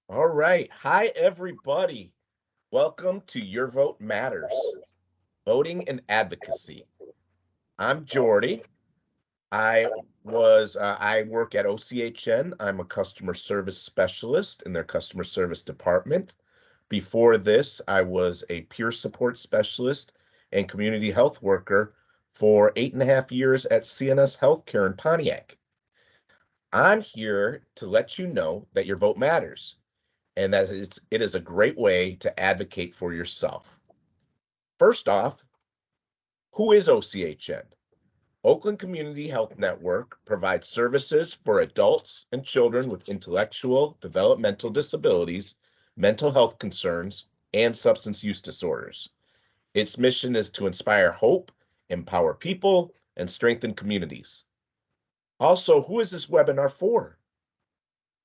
All right. Hi, everybody. Welcome to Your Vote Matters, Voting and Advocacy. I'm Jordy. I work at OCHN. I'm a customer service specialist in their customer service department. Before this, I was a peer support specialist and community health worker for 8.5 years at CNS Healthcare in Pontiac. I'm here to let you know that your vote matters and that it is a great way to advocate for yourself. First off, who is OCHN? Oakland Community Health Network provides services for adults and children with intellectual, developmental disabilities, mental health concerns, and substance use disorders. Its mission is to inspire hope, empower people, and strengthen communities. Also, who is this webinar for?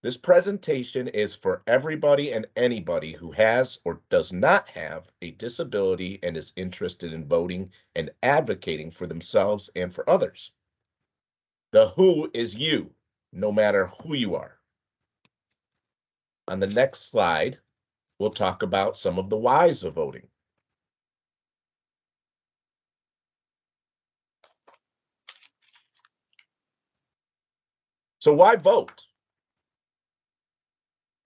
This presentation is for everybody and anybody who has or does not have a disability and is interested in voting and advocating for themselves and for others. The who is you, no matter who you are. On the next slide, we'll talk about some of the whys of voting. So why vote?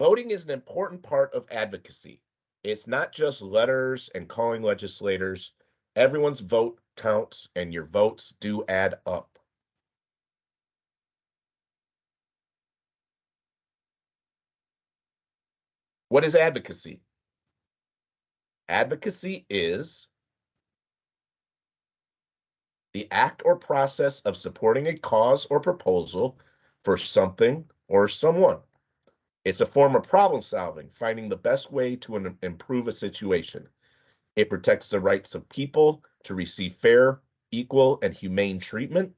Voting is an important part of advocacy. It's not just letters and calling legislators. Everyone's vote counts and your votes do add up. What is advocacy? Advocacy is the act or process of supporting a cause or proposal for something or someone. It's a form of problem solving, finding the best way to improve a situation. It protects the rights of people to receive fair, equal, and humane treatment.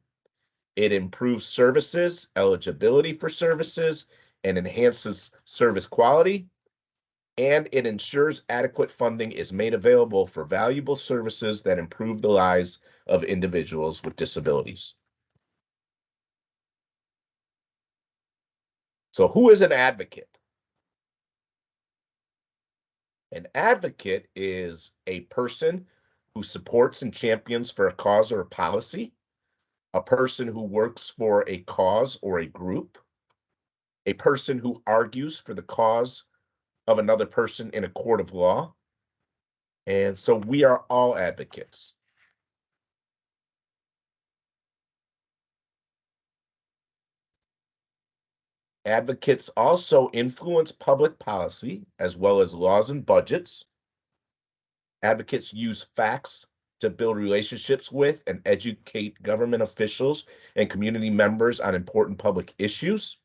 It improves services, eligibility for services, and enhances service quality. And it ensures adequate funding is made available for valuable services that improve the lives of individuals with disabilities. So, who is an advocate? An advocate is a person who supports and champions for a cause or a policy, a person who works for a cause or a group, a person who argues for the cause of another person in a court of law. And so we are all advocates. Advocates also influence public policy as well as laws and budgets. Advocates use facts to build relationships with and educate government officials and community members on important public issues.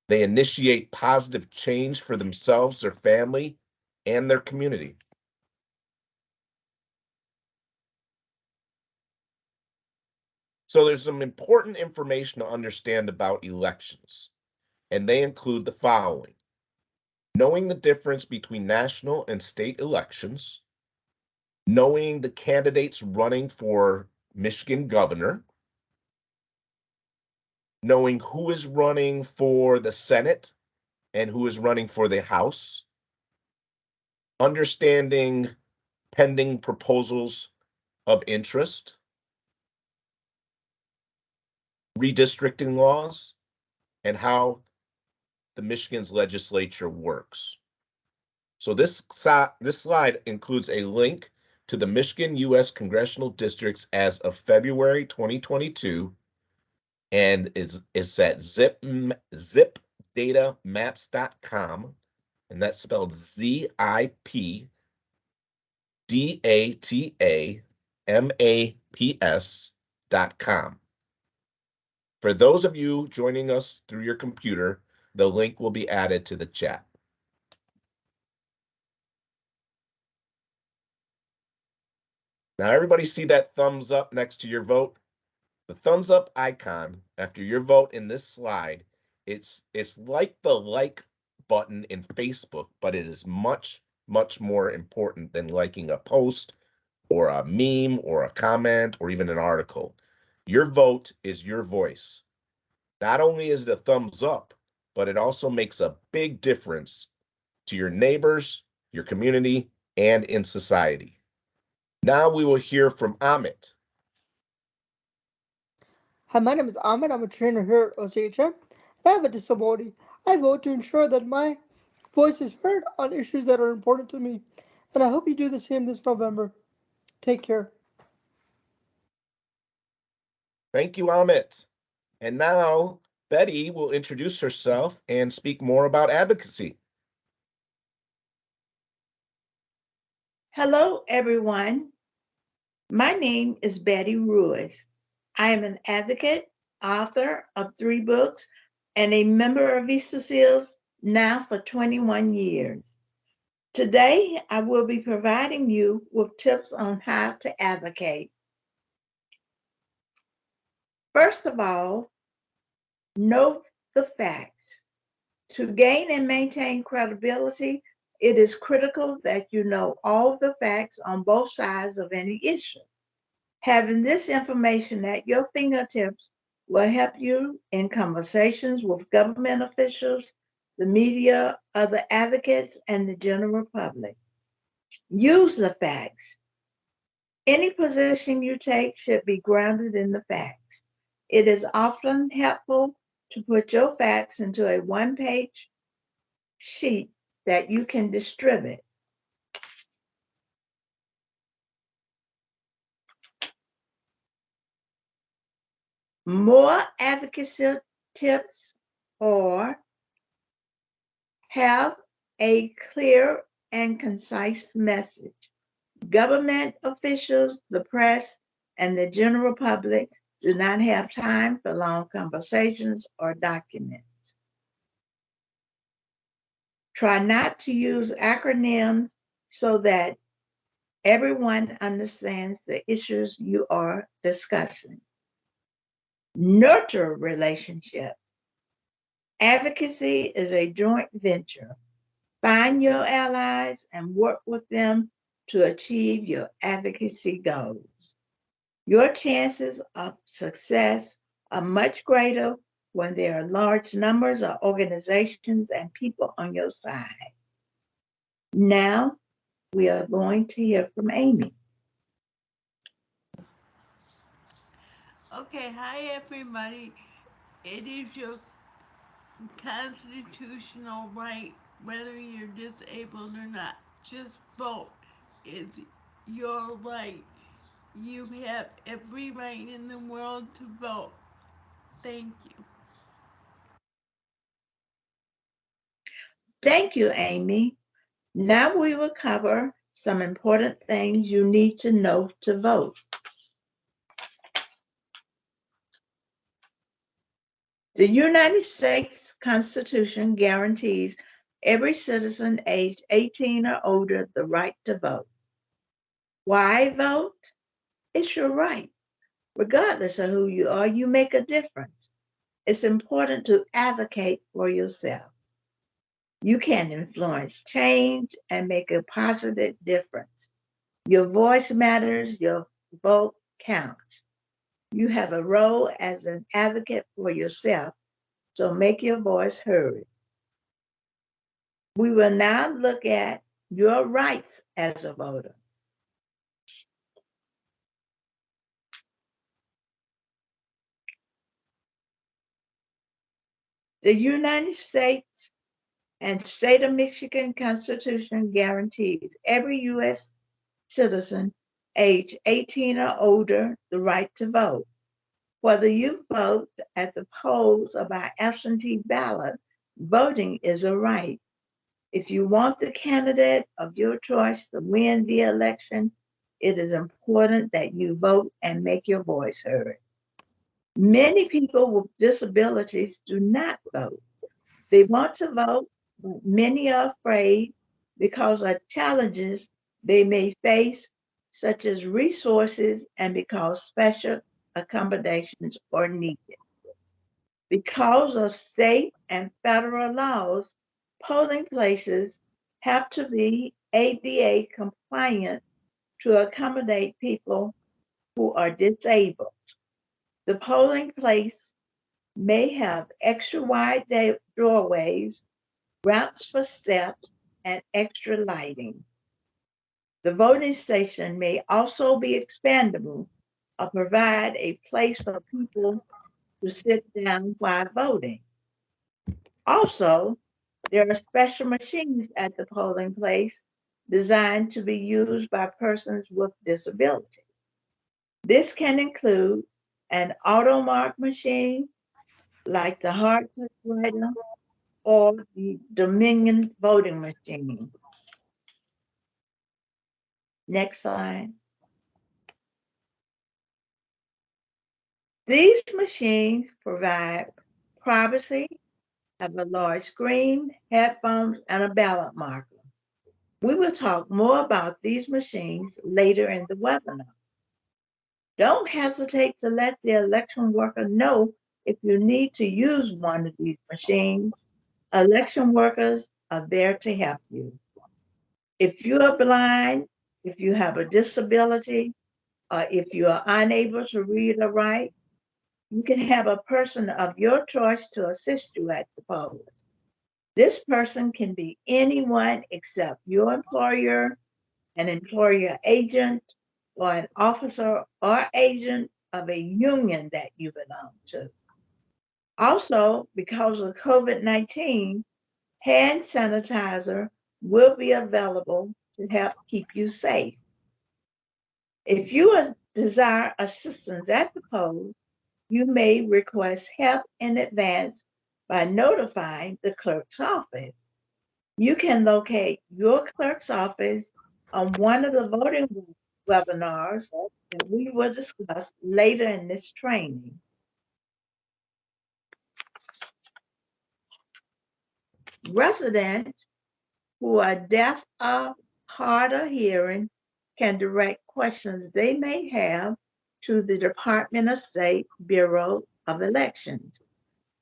They initiate positive change for themselves, their family, and their community. So there's some important information to understand about elections, and they include the following: knowing the difference between national and state elections, knowing the candidates running for Michigan governor, knowing who is running for the Senate and who is running for the House, understanding pending proposals of interest, redistricting laws, and how the Michigan's legislature works. So this slide includes a link to the Michigan U.S. congressional districts as of February 2022 and is at zipdatamaps.com, and that's spelled ZIPDATAMAPS.com. For those of you joining us through your computer, the link will be added to the chat. Now, everybody see that thumbs up next to your vote? The thumbs up icon after your vote in this slide, it's like the like button in Facebook, but it is much, much more important than liking a post or a meme or a comment or even an article. Your vote is your voice. Not only is it a thumbs up, but it also makes a big difference to your neighbors, your community, and in society. Now we will hear from Amit. Hi, my name is Ahmed. I'm a trainer here at OCHN. I have a disability. I vote to ensure that my voice is heard on issues that are important to me. And I hope you do the same this November. Take care. Thank you, Amit. And now Betty will introduce herself and speak more about advocacy. Hello, everyone. My name is Betty Ruiz. I am an advocate, author of 3 books, and a member of Vista Seals now for 21 years. Today, I will be providing you with tips on how to advocate. First of all, know the facts. To gain and maintain credibility, it is critical that you know all the facts on both sides of any issue. Having this information at your fingertips will help you in conversations with government officials, the media, other advocates, and the general public. Use the facts. Any position you take should be grounded in the facts. It is often helpful to put your facts into a one-page sheet that you can distribute. More advocacy tips or have a clear and concise message. Government officials, the press, and the general public do not have time for long conversations or documents. Try not to use acronyms so that everyone understands the issues you are discussing. Nurture relationships. Advocacy is a joint venture. Find your allies and work with them to achieve your advocacy goals. Your chances of success are much greater when there are large numbers of organizations and people on your side. Now we are going to hear from Amy. Okay, hi everybody. It is your constitutional right, whether you're disabled or not. Just vote. It's your right. You have every right in the world to vote. Thank you. Thank you, Amy. Now we will cover some important things you need to know to vote. The United States Constitution guarantees every citizen aged 18 or older the right to vote. Why vote? It's your right. Regardless of who you are, you make a difference. It's important to advocate for yourself. You can influence change and make a positive difference. Your voice matters, your vote counts. You have a role as an advocate for yourself, so make your voice heard. We will now look at your rights as a voter. The United States and State of Michigan Constitution guarantees every U.S. citizen age 18 or older the right to vote. Whether you vote at the polls or by absentee ballot, voting is a right. If you want the candidate of your choice to win the election, it is important that you vote and make your voice heard. Many people with disabilities do not vote. They want to vote, but many are afraid because of challenges they may face, such as resources and because special accommodations are needed. Because of state and federal laws, polling places have to be ADA compliant to accommodate people who are disabled. The polling place may have extra wide doorways, ramps for steps, and extra lighting. The voting station may also be expandable or provide a place for people to sit down while voting. Also, there are special machines at the polling place designed to be used by persons with disability. This can include an automark machine like the hard typewriter or the Dominion voting machine. Next slide. These machines provide privacy, have a large screen, headphones, and a ballot marker. We will talk more about these machines later in the webinar. Don't hesitate to let the election worker know if you need to use one of these machines. Election workers are there to help you. If you are blind, if you have a disability, or if you are unable to read or write, you can have a person of your choice to assist you at the polls. This person can be anyone except your employer, an employer agent, or an officer or agent of a union that you belong to. Also, because of COVID-19, hand sanitizer will be available to help keep you safe. If you desire assistance at the polls, you may request help in advance by notifying the clerk's office. You can locate your clerk's office on one of the voting webinars that we will discuss later in this training. Residents who are deaf or hard of hearing can direct questions they may have to the Department of State Bureau of Elections.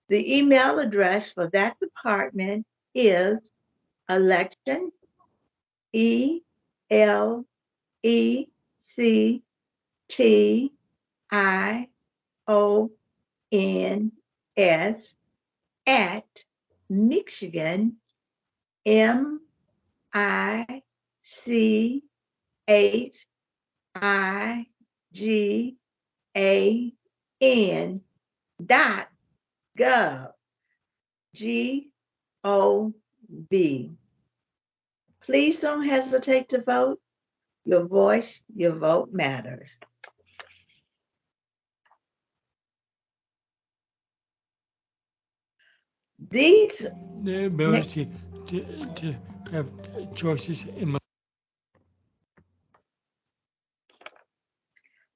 The email address for that department is election, ELECTIONS at Michigan, MICHIGAN .gov, GOV. Please don't hesitate to vote. Your voice, your vote matters. These The ability to have choices in my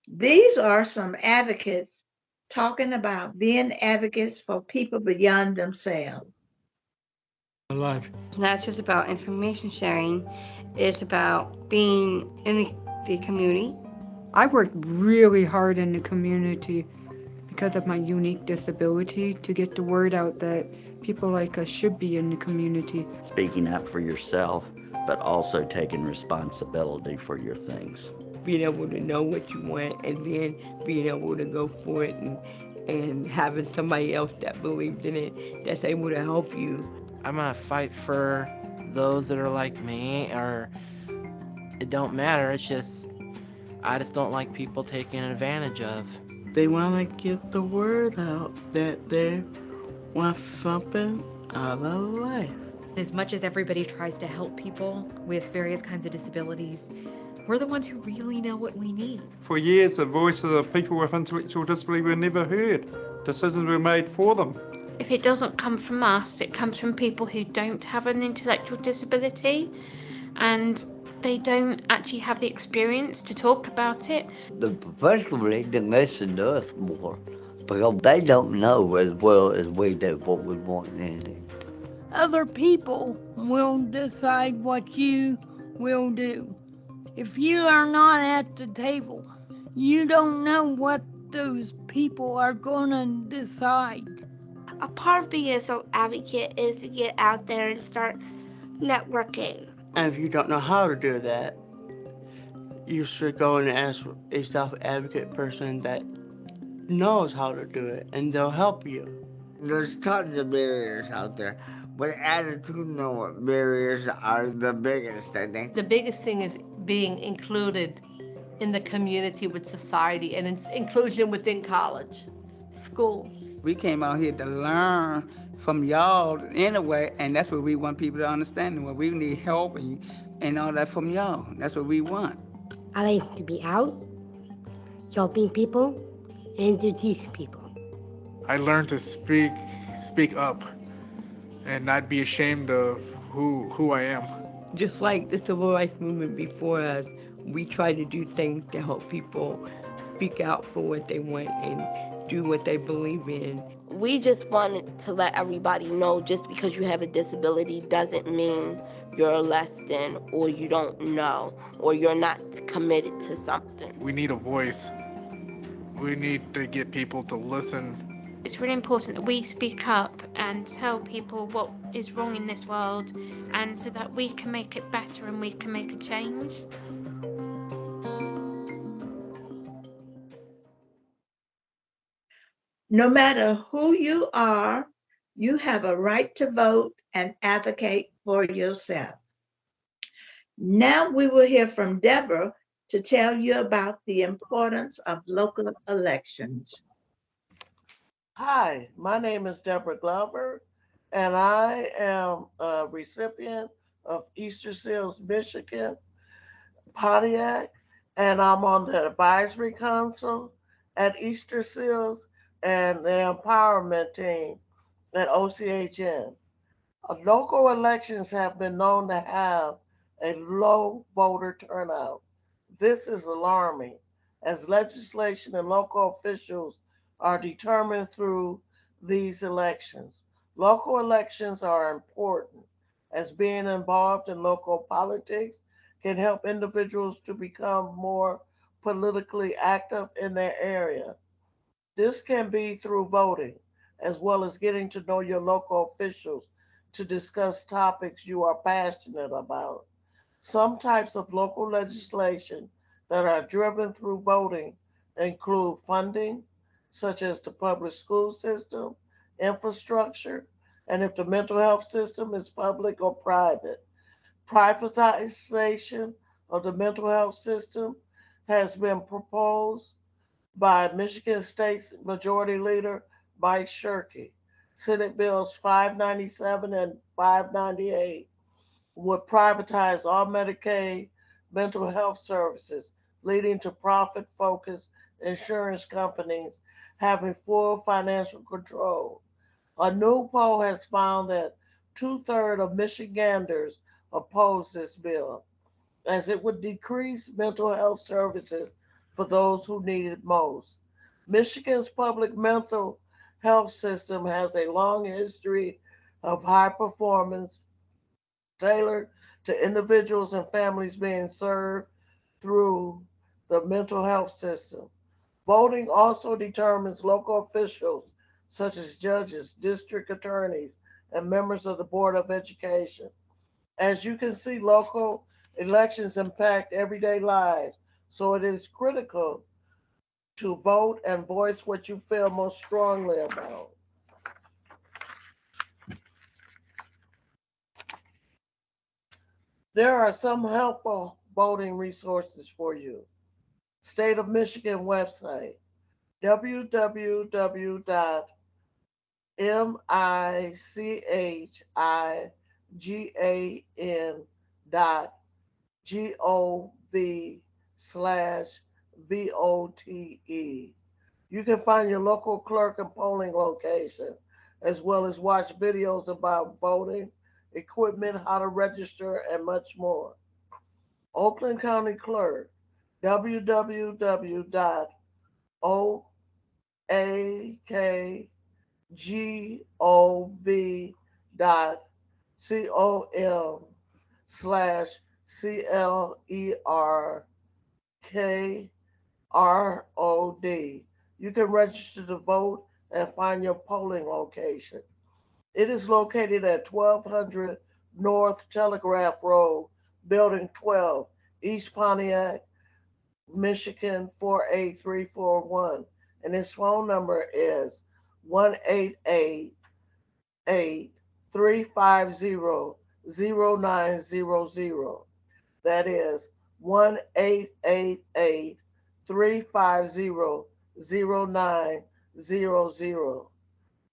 These are some advocates talking about being advocates for people beyond themselves. life. It's not just about information sharing, it's about being in the community. I worked really hard in the community because of my unique disability to get the word out that people like us should be in the community. Speaking up for yourself, but also taking responsibility for your things. Being able to know what you want and then being able to go for it and having somebody else that believes in it that's able to help you. I'm gonna fight for those that are like me, or it don't matter. I just don't like people taking advantage of. They want to get the word out that they want something out of life. As much as everybody tries to help people with various kinds of disabilities, we're the ones who really know what we need. For years, the voices of people with intellectual disability were never heard. Decisions were made for them. If it doesn't come from us, it comes from people who don't have an intellectual disability and they don't actually have the experience to talk about it. The professionals need to listen to us more because they don't know as well as we do what we want in it. Other people will decide what you will do. If you are not at the table, you don't know what those people are going to decide. A part of being an advocate is to get out there and start networking. And if you don't know how to do that, you should go and ask a self-advocate person that knows how to do it, and they'll help you. There's tons of barriers out there, but attitudinal barriers are the biggest, I think. The biggest thing is being included in the community with society and inclusion within college, school. We came out here to learn from y'all anyway, and that's what we want people to understand. Well, we need help and all that from y'all. That's what we want. I like to be out, helping people, and to teach people. I learned to speak up, and not be ashamed of who I am. Just like the civil rights movement before us, we try to do things to help people speak out for what they want and do what they believe in. We just wanted to let everybody know just because you have a disability doesn't mean you're less than or you don't know or you're not committed to something. We need a voice. We need to get people to listen. It's really important that we speak up and tell people what is wrong in this world, and so that we can make it better and we can make a change. No matter who you are, you have a right to vote and advocate for yourself. Now we will hear from Deborah to tell you about the importance of local elections. Hi, my name is Deborah Glover, and I am a recipient of Easter Seals, Michigan, Pontiac, and I'm on the advisory council at Easter Seals and the empowerment team at OCHN. Local elections have been known to have a low voter turnout. This is alarming, as legislation and local officials are determined through these elections. Local elections are important, as being involved in local politics can help individuals to become more politically active in their area. This can be through voting, as well as getting to know your local officials to discuss topics you are passionate about. Some types of local legislation that are driven through voting include funding, such as the public school system, infrastructure, and if the mental health system is public or private. Privatization of the mental health system has been proposed by Michigan State's Majority Leader Mike Shirkey. Senate Bills 597 and 598 would privatize all Medicaid mental health services, leading to profit focused insurance companies having full financial control. A new poll has found that two-thirds of Michiganders oppose this bill, as it would decrease mental health services for those who need it most. Michigan's public mental health system has a long history of high performance tailored to individuals and families being served through the mental health system. Voting also determines local officials such as judges, district attorneys, and members of the Board of Education. As you can see, local elections impact everyday lives, so it is critical to vote and voice what you feel most strongly about. There are some helpful voting resources for you. State of Michigan website www.michigan.gov/vote. You can find your local clerk and polling location, as well as watch videos about voting, equipment, how to register, and much more. Oakland County Clerk, www.oakclerkrod. You can register to vote and find your polling location. It is located at 1200 North Telegraph Road, Building 12, East Pontiac, Michigan 48341. And his phone number is 1-888-350-0900. That is 1-888-350-0900.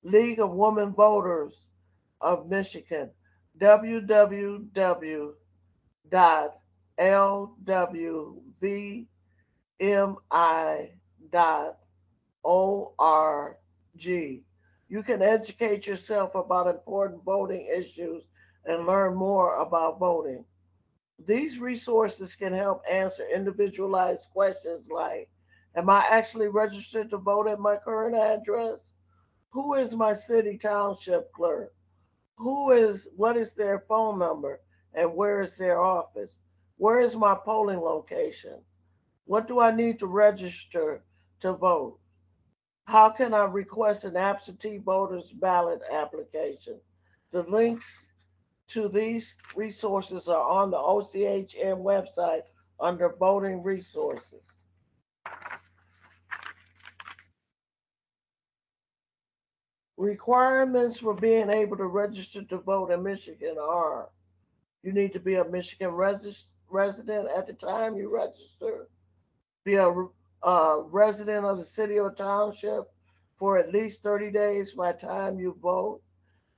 League of Women Voters of Michigan, www.lwvmi.org. You can educate yourself about important voting issues and learn more about voting. These resources can help answer individualized questions like: am I actually registered to vote at my current address? Who is my city township clerk? What is their phone number and where is their office? Where is my polling location? What do I need to register to vote? How can I request an absentee voter's ballot application? The links to these resources are on the OCHN website under voting resources. Requirements for being able to register to vote in Michigan are: you need to be a Michigan resident at the time you register, be a resident of the city or township for at least 30 days by the time you vote,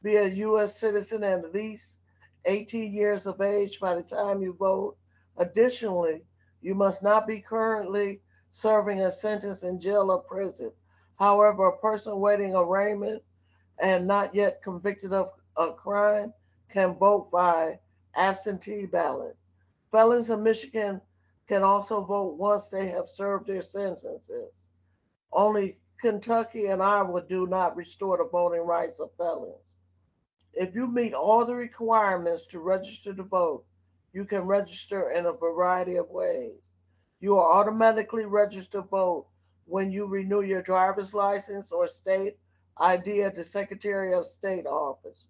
be a U.S. citizen and at least 18 years of age by the time you vote. Additionally, you must not be currently serving a sentence in jail or prison. However, a person awaiting arraignment and not yet convicted of a crime can vote by absentee ballot. Felons in Michigan can also vote once they have served their sentences. Only Kentucky and Iowa do not restore the voting rights of felons. If you meet all the requirements to register to vote, you can register in a variety of ways. You are automatically registered to vote when you renew your driver's license or state ID at the Secretary of State office.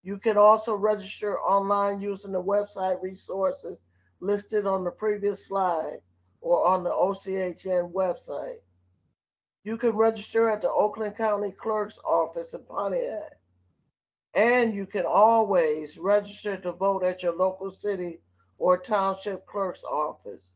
You can also register online using the website resources listed on the previous slide or on the OCHN website. You can register at the Oakland County Clerk's office in Pontiac. And you can always register to vote at your local city or township clerk's office.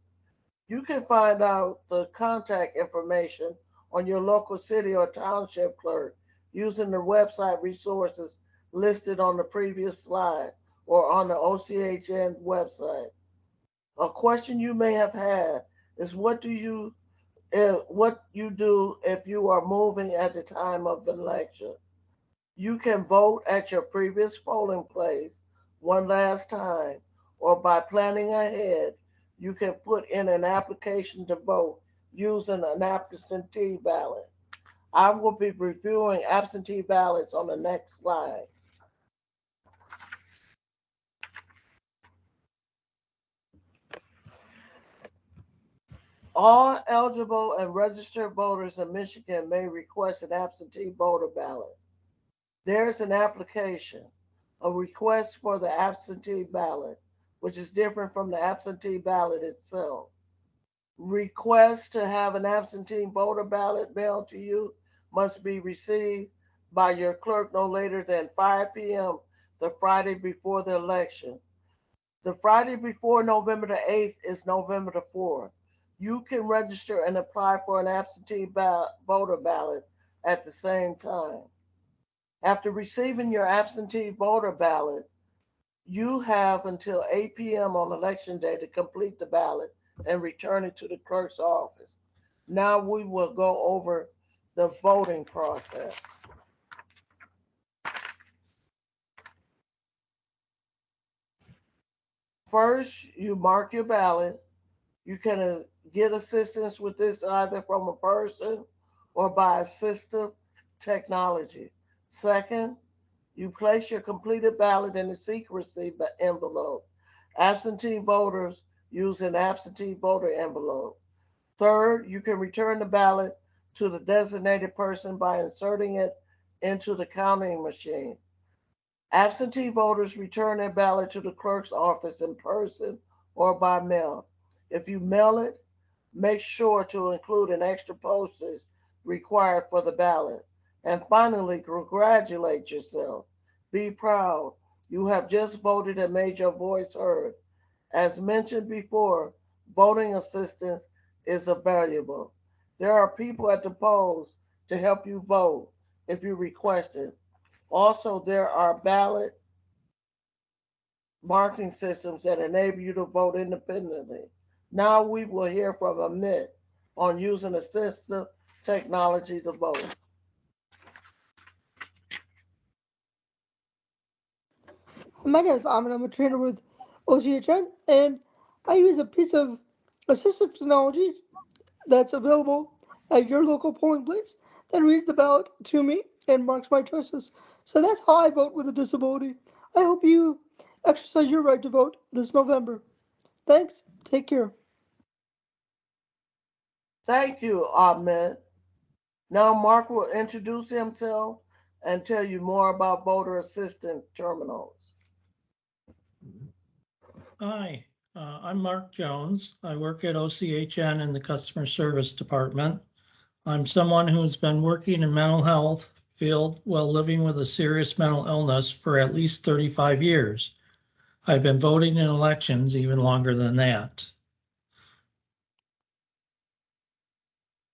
You can find out the contact information on your local city or township clerk using the website resources listed on the previous slide or on the OCHN website. A question you may have had is what you do if you are moving at the time of the election. You can vote at your previous polling place one last time, or by planning ahead, you can put in an application to vote using an absentee ballot. I will be reviewing absentee ballots on the next slide. All eligible and registered voters in Michigan may request an absentee voter ballot. There's an application, a request for the absentee ballot, which is different from the absentee ballot itself. Requests to have an absentee voter ballot mailed to you must be received by your clerk no later than 5 p.m. the Friday before the election. The Friday before November the 8th is November the 4th. You can register and apply for an absentee voter ballot at the same time. After receiving your absentee voter ballot, you have until 8 p.m. on election day to complete the ballot and return it to the clerk's office. Now we will go over the voting process. First, you mark your ballot. You can get assistance with this either from a person or by assistive technology. Second, you place your completed ballot in the secrecy envelope. Absentee voters use an absentee voter envelope. Third, you can return the ballot to the designated person by inserting it into the counting machine. Absentee voters return their ballot to the clerk's office in person or by mail. If you mail it, make sure to include an extra postage required for the ballot. And finally, congratulate yourself. Be proud. You have just voted and made your voice heard. As mentioned before, voting assistance is valuable. There are people at the polls to help you vote if you request it. Also, there are ballot marking systems that enable you to vote independently. Now we will hear from Amit on using assistive technology to vote. My name is Ahmed. I'm a trainer with OCHN, and I use a piece of assistive technology that's available at your local polling place that reads the ballot to me and marks my choices. So that's how I vote with a disability. I hope you exercise your right to vote this November. Thanks. Take care. Thank you, Ahmed. Now Mark will introduce himself and tell you more about voter assistance terminals. Hi, I'm Mark Jones. I work at OCHN in the customer service department. I'm someone who's been working in mental health field while living with a serious mental illness for at least 35 years. I've been voting in elections even longer than that.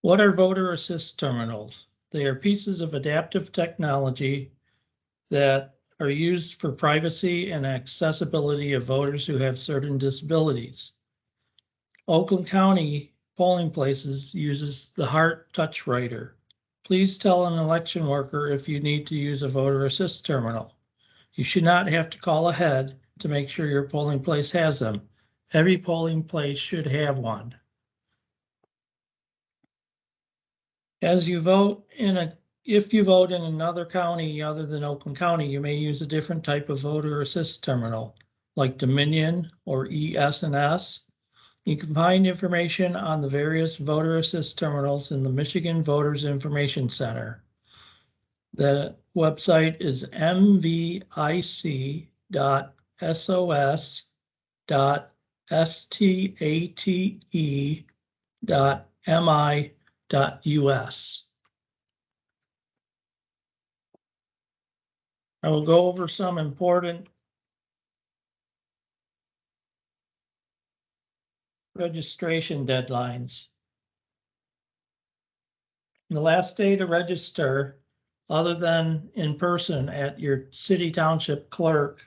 What are voter assist terminals? They are pieces of adaptive technology that are used for privacy and accessibility of voters who have certain disabilities. Oakland County polling places uses the Heart Touch Writer. Please tell an election worker if you need to use a voter assist terminal. You should not have to call ahead to make sure your polling place has them. Every polling place should have one. As you vote if you vote in another county other than Oakland County, you may use a different type of voter assist terminal, like Dominion or ES&S. You can find information on the various voter assist terminals in the Michigan Voters Information Center. The website is mvic.sos.state.mi.us. I will go over some important registration deadlines. The last day to register, other than in person at your city township clerk,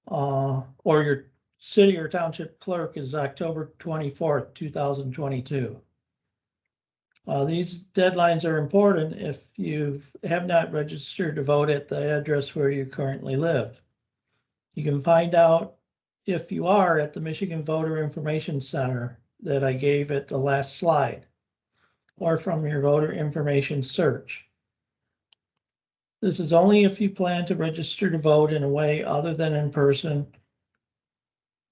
or your city or township clerk, is October 24th, 2022. These deadlines are important if you have not registered to vote at the address where you currently live. You can find out if you are at the Michigan Voter Information Center that I gave at the last slide, or from your voter information search. This is only if you plan to register to vote in a way other than in person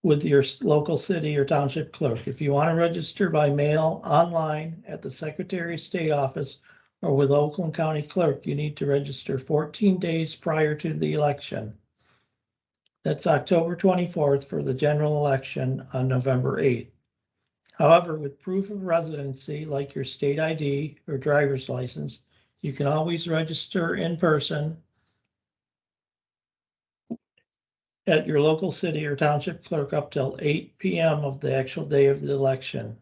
with your local city or township clerk. If you want to register by mail, online, at the Secretary of State office, or with Oakland County Clerk, you need to register 14 days prior to the election. That's October 24th for the general election on November 8th. However, with proof of residency, like your state ID or driver's license, you can always register in person at your local city or township clerk up till 8 p.m. of the actual day of the election.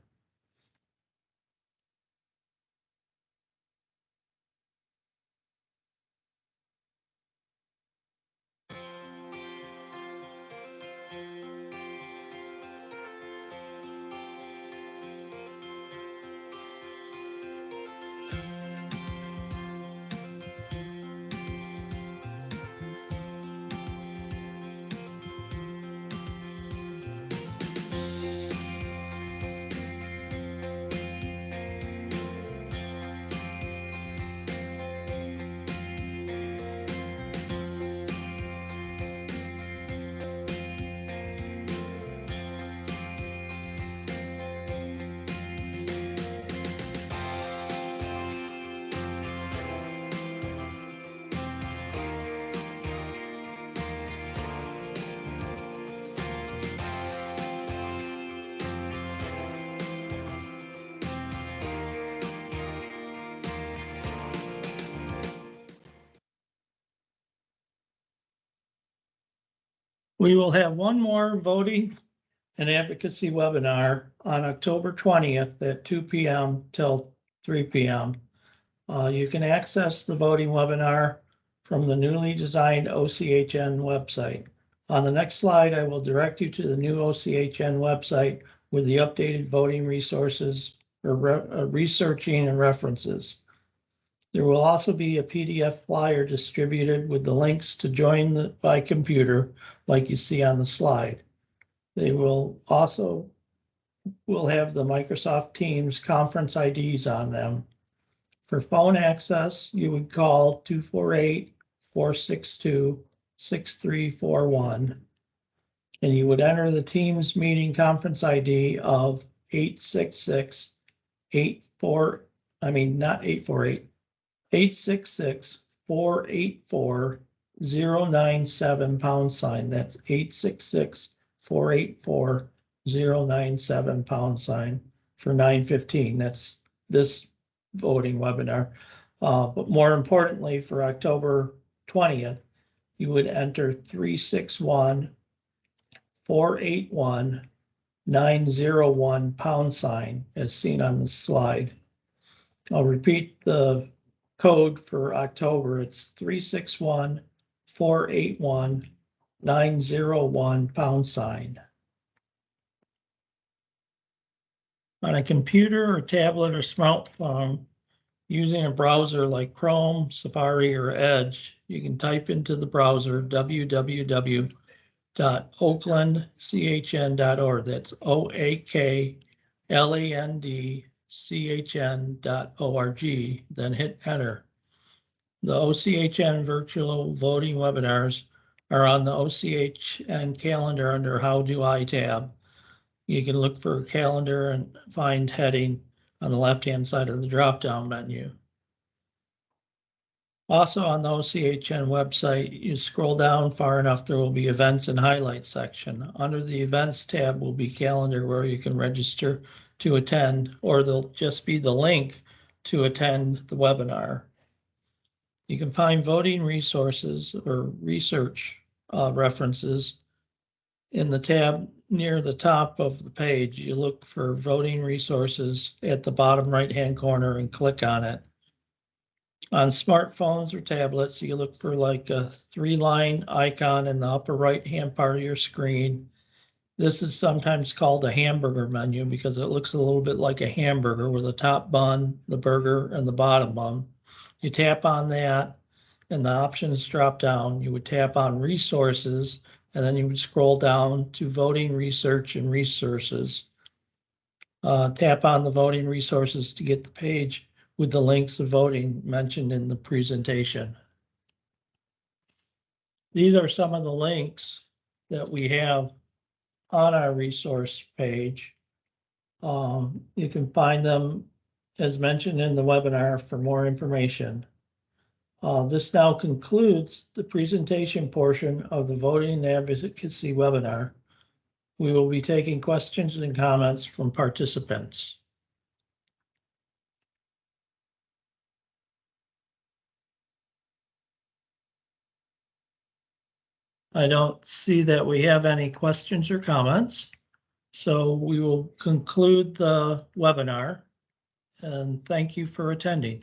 We will have one more voting and advocacy webinar on October 20th at 2 p.m. till 3 p.m. You can access the voting webinar from the newly designed OCHN website. On the next slide, I will direct you to the new OCHN website with the updated voting resources for researching and references. There will also be a PDF flyer distributed with the links to join by computer, like you see on the slide. They will also have the Microsoft Teams conference IDs on them. For phone access, you would call 248-462-6341, and you would enter the Teams meeting conference ID of 866-484-097 #. That's 866-484-097 # for 9:15. That's this voting webinar. But more importantly, for October 20th, you would enter 361-481-901 # as seen on the slide. I'll repeat the code for October. It's 361-481-901 #. On a computer or tablet or smartphone, using a browser like Chrome, Safari, or Edge, you can type into the browser www.oaklandchn.org. That's OAKLANDCHN.org, then hit enter. The OCHN virtual voting webinars are on the OCHN calendar under How Do I tab. You can look for a calendar and find heading on the left-hand side of the drop-down menu. Also on the OCHN website, you scroll down far enough, there will be events and highlights section. Under the events tab will be calendar where you can register to attend, or there'll just be the link to attend the webinar. You can find voting resources or research references in the tab near the top of the page. You look for voting resources at the bottom right-hand corner and click on it. On smartphones or tablets, you look for like a 3-line icon in the upper right-hand part of your screen. This is sometimes called a hamburger menu because it looks a little bit like a hamburger with the top bun, the burger, and the bottom bun. You tap on that and the options drop down. You would tap on resources and then you would scroll down to voting research and resources. Tap on the voting resources to get the page with the links of voting mentioned in the presentation. These are some of the links that we have on our resource page. You can find them as mentioned in the webinar for more information. This now concludes the presentation portion of the Voting and Advocacy webinar. We will be taking questions and comments from participants. I don't see that we have any questions or comments, so we will conclude the webinar, and thank you for attending.